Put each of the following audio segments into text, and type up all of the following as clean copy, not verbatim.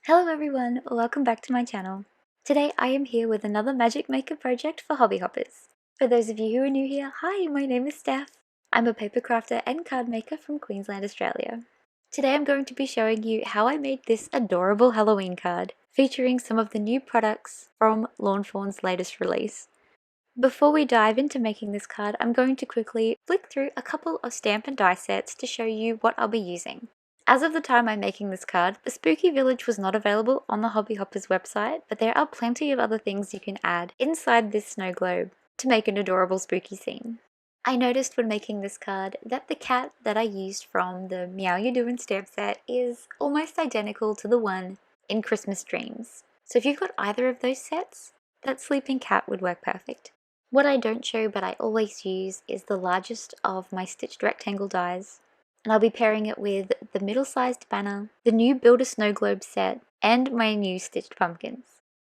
Hello everyone, welcome back to my channel. Today I am here with another Magic Maker project for hobby hoppers. For those of you who are new here, hi, my name is Steph. I'm a paper crafter and card maker from Queensland, Australia. Today I'm going to be showing you how I made this adorable Halloween card, featuring some of the new products from Lawn Fawn's latest release. Before we dive into making this card, I'm going to quickly flick through a couple of stamp and die sets to show you what I'll be using. As of the time I'm making this card, the Spooky Village was not available on the Hobby Hoppers website, but there are plenty of other things you can add inside this snow globe to make an adorable spooky scene. I noticed when making this card that the cat that I used from the Meow You Doin' stamp set is almost identical to the one in Christmas Dreams. So if you've got either of those sets, that sleeping cat would work perfect. What I don't show but I always use is the largest of my stitched rectangle dies, and I'll be pairing it with the middle-sized banner, the new Build a Snow Globe set, and my new stitched pumpkins.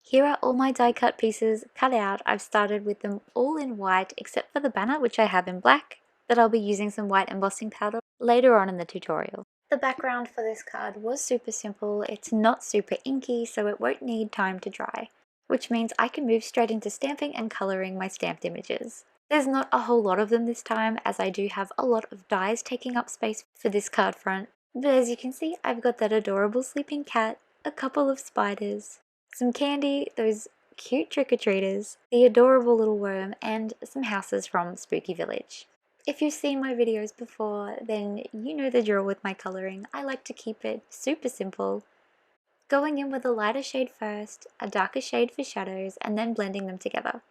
Here are all my die cut pieces cut out. I've started with them all in white except for the banner, which I have in black, that I'll be using some white embossing powder later on in the tutorial. The background for this card was super simple. It's not super inky, so it won't need time to dry, which means I can move straight into stamping and colouring my stamped images. There's not a whole lot of them this time, as I do have a lot of dies taking up space for this card front, but as you can see, I've got that adorable sleeping cat, a couple of spiders, some candy, those cute trick-or-treaters, the adorable little worm, and some houses from Spooky Village. If you've seen my videos before, then you know the drill with my colouring. I like to keep it super simple, going in with a lighter shade first, a darker shade for shadows, and then blending them together.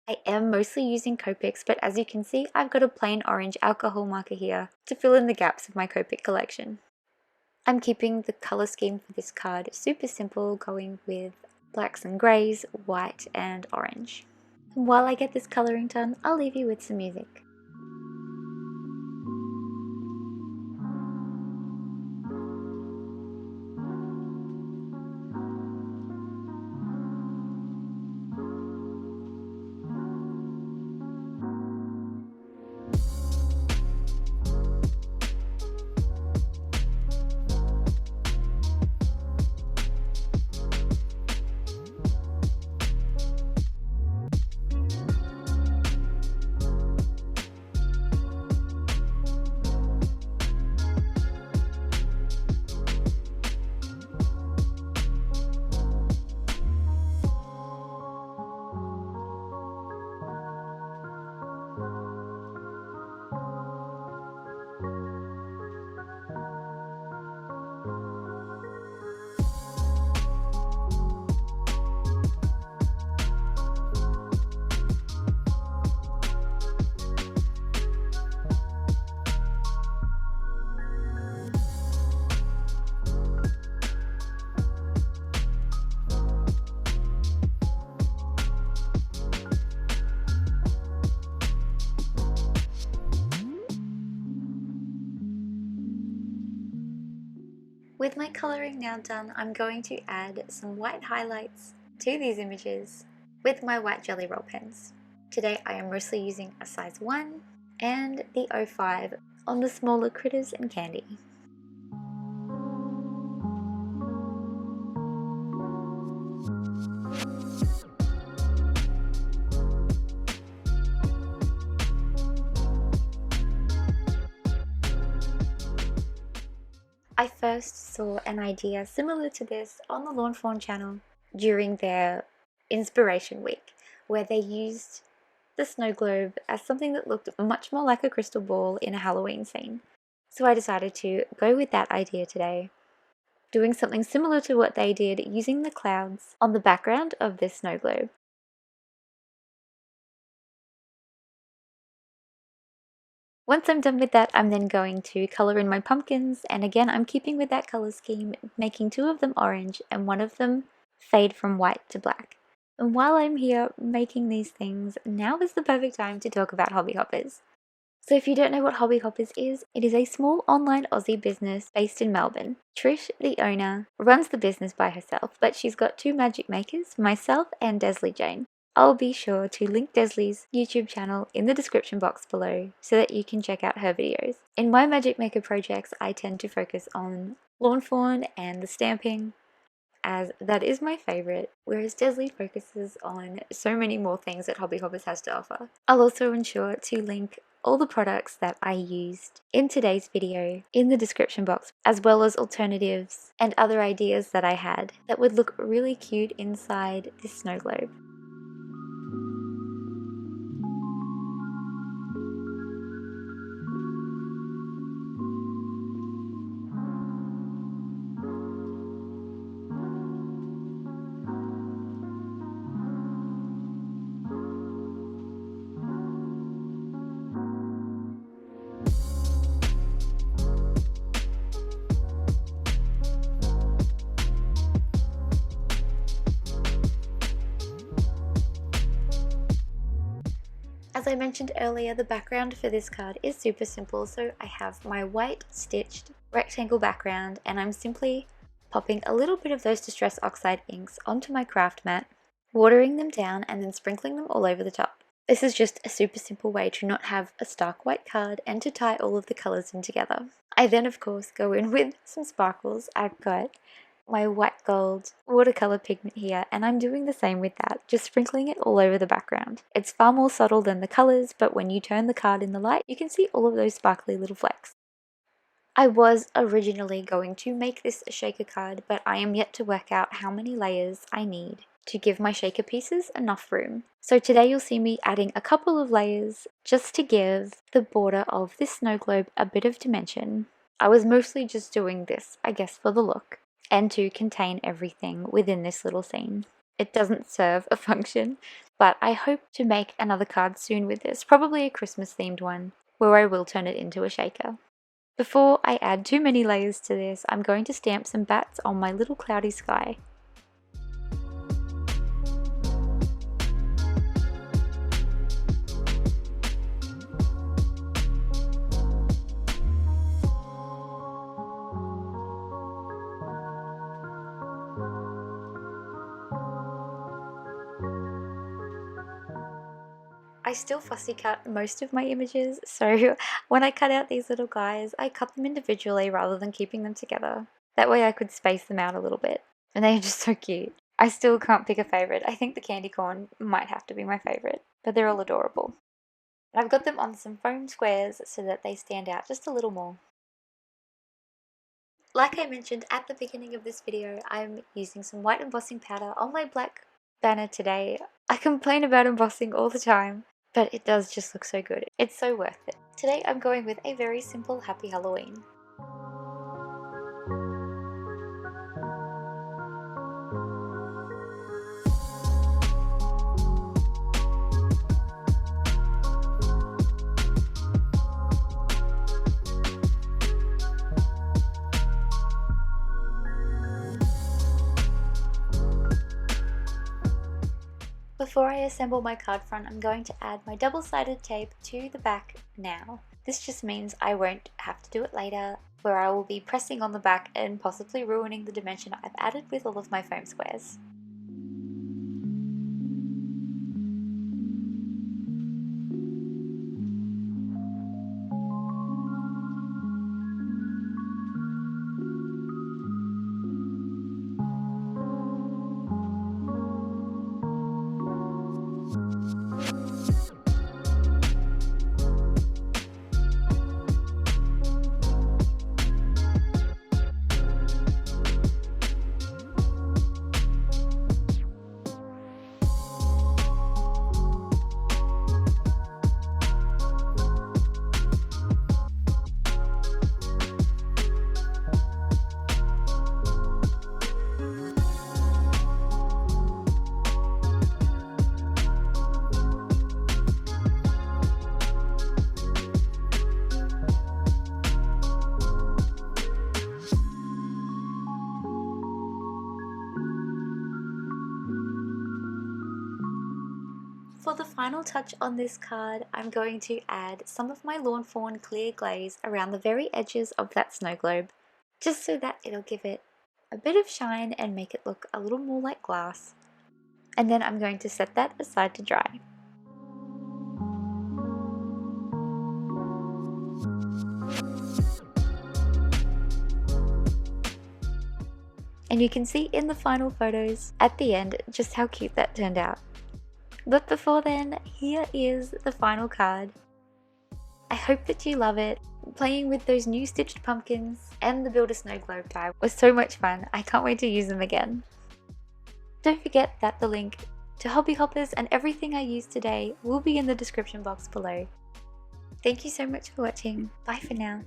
I am mostly using Copics, but as you can see, I've got a plain orange alcohol marker here to fill in the gaps of my Copic collection. I'm keeping the colour scheme for this card super simple, going with blacks and greys, white and orange. And while I get this colouring done, I'll leave you with some music. With my colouring now done, I'm going to add some white highlights to these images with my white Jelly Roll pens. Today I am mostly using a size 1 and the 05 on the smaller critters and candy. I first saw an idea similar to this on the Lawn Fawn channel during their inspiration week, where they used the snow globe as something that looked much more like a crystal ball in a Halloween scene. So I decided to go with that idea today, doing something similar to what they did using the clouds on the background of this snow globe. Once I'm done with that, I'm then going to colour in my pumpkins, and again I'm keeping with that colour scheme, making 2 of them orange and 1 of them fade from white to black. And while I'm here making these things, now is the perfect time to talk about Hobby Hoppers. So if you don't know what Hobby Hoppers is, it is a small online Aussie business based in Melbourne. Trish, the owner, runs the business by herself, but she's got 2 magic makers, myself and Desley Jane. I'll be sure to link Desley's YouTube channel in the description box below so that you can check out her videos. In my Magic Maker projects, I tend to focus on Lawn Fawn and the stamping, as that is my favourite, whereas Desley focuses on so many more things that Hobby Hoppers has to offer. I'll also ensure to link all the products that I used in today's video in the description box, as well as alternatives and other ideas that I had that would look really cute inside this snow globe. As I mentioned earlier, the background for this card is super simple, so I have my white stitched rectangle background and I'm simply popping a little bit of those Distress Oxide inks onto my craft mat, watering them down and then sprinkling them all over the top. This is just a super simple way to not have a stark white card and to tie all of the colours in together. I then of course go in with some sparkles. I've got my white gold watercolor pigment here, and I'm doing the same with that, just sprinkling it all over the background. It's far more subtle than the colors, but when you turn the card in the light, you can see all of those sparkly little flecks. I was originally going to make this a shaker card, but I am yet to work out how many layers I need to give my shaker pieces enough room. So today you'll see me adding a couple of layers just to give the border of this snow globe a bit of dimension. I was mostly just doing this, I guess, for the look, and to contain everything within this little scene. It doesn't serve a function, but I hope to make another card soon with this, probably a Christmas themed one, where I will turn it into a shaker. Before I add too many layers to this, I'm going to stamp some bats on my little cloudy sky. I still fussy cut most of my images, so when I cut out these little guys, I cut them individually rather than keeping them together. That way I could space them out a little bit, and they're just so cute. I still can't pick a favourite. I think the candy corn might have to be my favourite, but they're all adorable. And I've got them on some foam squares so that they stand out just a little more. Like I mentioned at the beginning of this video, I'm using some white embossing powder on my black banner today. I complain about embossing all the time, but it does just look so good. It's so worth it. Today I'm going with a very simple Happy Halloween. Before I assemble my card front, I'm going to add my double-sided tape to the back now. This just means I won't have to do it later, where I will be pressing on the back and possibly ruining the dimension I've added with all of my foam squares. For the final touch on this card, I'm going to add some of my Lawn Fawn clear glaze around the very edges of that snow globe, just so that it'll give it a bit of shine and make it look a little more like glass. And then I'm going to set that aside to dry. And you can see in the final photos at the end just how cute that turned out. But before then, here is the final card. I hope that you love it. Playing with those new stitched pumpkins and the Build a Snow Globe die was so much fun. I can't wait to use them again. Don't forget that the link to Hobby Hoppers and everything I used today will be in the description box below. Thank you so much for watching. Bye for now.